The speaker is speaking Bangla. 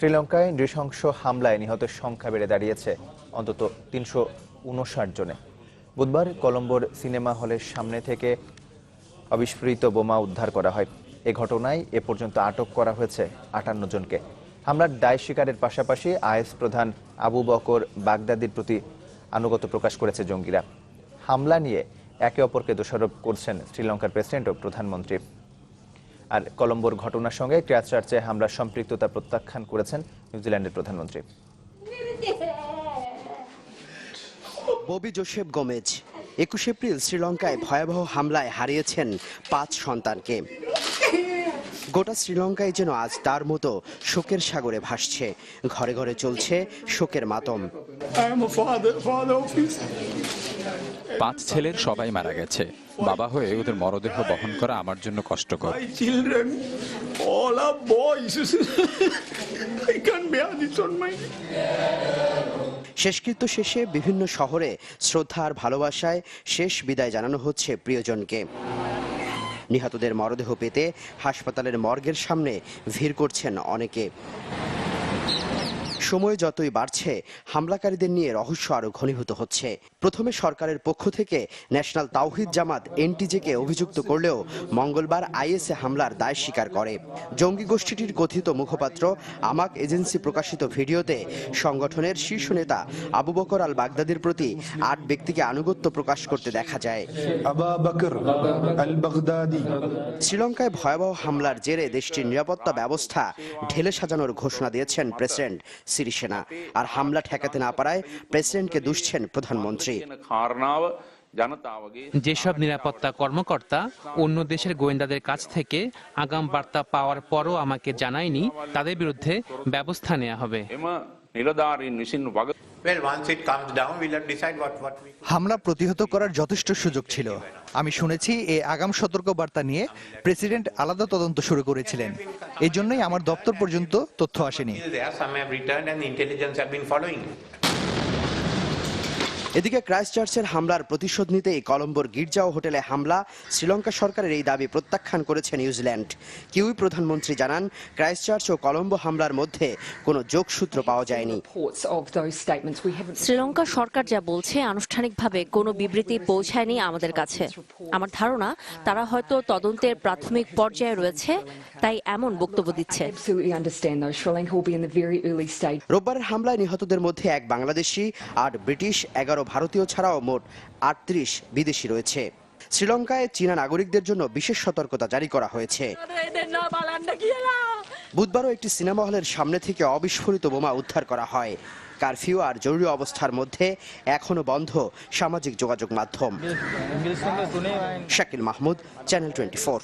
শ্রীলঙ্কায় নৃশংস হামলায় নিহতের সংখ্যা বেড়ে দাঁড়িয়েছে অন্তত ৩৫৯ জনে। বুধবার কলম্বোর সিনেমা হলের সামনে থেকে অবিস্ফোরিত বোমা উদ্ধার করা হয়। এ ঘটনায় এ পর্যন্ত আটক করা হয়েছে ৫৮ জনকে। হামলার দায় স্বীকারের পাশাপাশি আইএস প্রধান আবু বকর বাগদাদির প্রতি আনুগত্য প্রকাশ করেছে জঙ্গিরা। হামলা নিয়ে একে অপরকে দোষারোপ করছেন শ্রীলঙ্কার প্রেসিডেন্ট ও প্রধানমন্ত্রী। আর কলম্বোর ঘটনার সঙ্গে ক্রাইস্টচার্চে হামলার সম্পৃক্ততা প্রত্যাখ্যান করেছেন নিউজিল্যান্ডের প্রধানমন্ত্রী। ববি জোসেফ গোমেজ ২১ এপ্রিল শ্রীলঙ্কায় ভয়াবহ হামলায় হারিয়েছেন ৫ সন্তানকে। গোটা শ্রীলঙ্কায় যেন আজ তার মতো শোকের সাগরে ভাসছে। ঘরে ঘরে চলছে শোকের মাতম। ৫ ছেলের সবাই মারা গেছে। বাবা হয়ে ওদের মরদেহ বহন করা আমার জন্য কষ্টকর। শেষকৃত্য শেষে বিভিন্ন শহরে শ্রদ্ধা আর ভালোবাসায় শেষ বিদায় জানানো হচ্ছে প্রিয়জনকে। নিহতদের মরদেহ পেতে হাসপাতালের মর্গের সামনে ভিড় করছেন অনেকে। সময় যতই বাড়ছে হামলাকারীদের নিয়ে রহস্য আরো ঘনীভূত হচ্ছে। প্রথমে সরকারের পক্ষ থেকে ন্যাশনাল তাওহিদ জামাত এনটিজেকে অভিযুক্ত করলেও মঙ্গলবার আইএসএ হামলার দায় স্বীকার করে। জঙ্গি গোষ্ঠীটির কথিত মুখপাত্র আমাক এজেন্সি প্রকাশিত ভিডিওতে সংগঠনের শীর্ষ নেতা আবু বকর আল বাগদাদির প্রতি ৮ ব্যক্তিকে আনুগত্য প্রকাশ করতে দেখা যায়। শ্রীলঙ্কায় ভয়াবহ হামলার জেরে দেশটির নিরাপত্তা ব্যবস্থা ঢেলে সাজানোর ঘোষণা দিয়েছেন প্রেসিডেন্ট সিরিসেনা। আর হামলা ঠেকাতে না পারায় প্রেসিডেন্টকে দুষছেন প্রধানমন্ত্রী। যেসব নিরাপত্তা কর্মকর্তা অন্য দেশের গোয়েন্দাদের কাছ থেকে আগাম বার্তা পাওয়ার পরও আমাকে জানায়নি, তাদের বিরুদ্ধে ব্যবস্থা নেওয়া হবে। হামলা প্রতিহত করার যথেষ্ট সুযোগ ছিল। আমি শুনেছি এই আগাম সতর্ক বার্তা নিয়ে প্রেসিডেন্ট আলাদা তদন্ত শুরু করেছিলেন। এই জন্যই আমার দপ্তর পর্যন্ত তথ্য আসেনি। এদিকে ক্রাইস্টচার্চের হামলার প্রতিশোধ নিতেই কলম্বোর গির্জা ও হোটেলে হামলা, শ্রীলঙ্কা সরকারের এই দাবি প্রত্যাখ্যান করেছে নিউজিল্যান্ড। কিউই প্রধানমন্ত্রী জানান, ক্রাইস্টচার্চ ও কলম্বো হামলার মধ্যে কোনো যোগসূত্র পাওয়া যায়নি। শ্রীলঙ্কা সরকার যা বলছে আনুষ্ঠানিকভাবে কোনো বিবৃতি পৌঁছায়নি আমাদের কাছে। আমার ধারণা তারা হয়তো তদন্তের প্রাথমিক পর্যায়ে রয়েছে, তাই এমন বক্তব্য দিচ্ছে। রোববারের হামলায় নিহতদের মধ্যে ১ বাংলাদেশি, ৮ ব্রিটিশ, ১১ ভারতীয় ছাড়াও মোট ৩৮ বিদেশি রয়েছে। শ্রীলঙ্কায় চীনা নাগরিকদের জন্য বিশেষ সতর্কতা জারি করা হয়েছে। বুধবারও একটি সিনেমা হলের সামনে থেকে অবিস্ফোরিত বোমা উদ্ধার করা হয়। কারফিউ আর জরুরি অবস্থার মধ্যে এখনো বন্ধ সামাজিক যোগাযোগ মাধ্যম। শাকিল মাহমুদ, চ্যানেল 24।